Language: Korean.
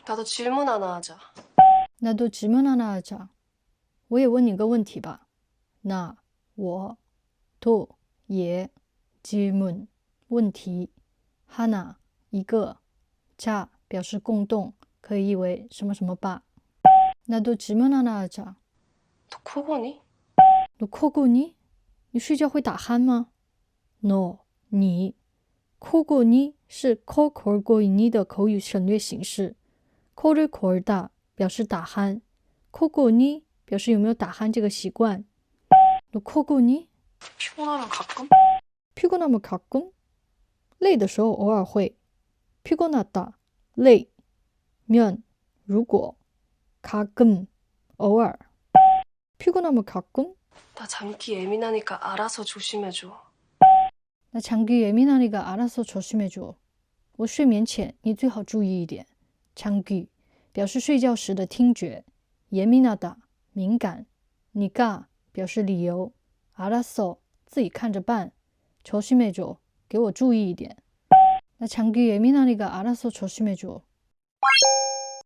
나도 질문 하나 하자. 나도 질문 하나 하자. 我也问你个问题吧。那我도也 질문 问题 하나 一个 자 表示共动，可以译为什么什么吧。 나도 질문 하나 하자. 너 코고니? 너 코고니? 你睡觉会打鼾吗？ No 你 코고니 是 코 골고 있니的口语省略形式。코를 골다表示打鼾， 코고니表示有没有打鼾这个习惯。 너 코고니? 피곤하면 가끔? 피곤하면 가끔? 累的时候偶尔会。 피곤하다 累면如果 가끔 偶尔。 피곤하면 가끔? 나 잠기 예민하니까 알아서 조심해줘. 나 장기 예민하니까 알아서 조심해줘. 我睡眠浅，你最好注意一点。장기表示睡觉时的听觉， 예민하다敏感， 니까表示理由， 알아서自己看着办， 조심해줘给我注意一点。나 장기 예민하니까 알아서 조심해줘.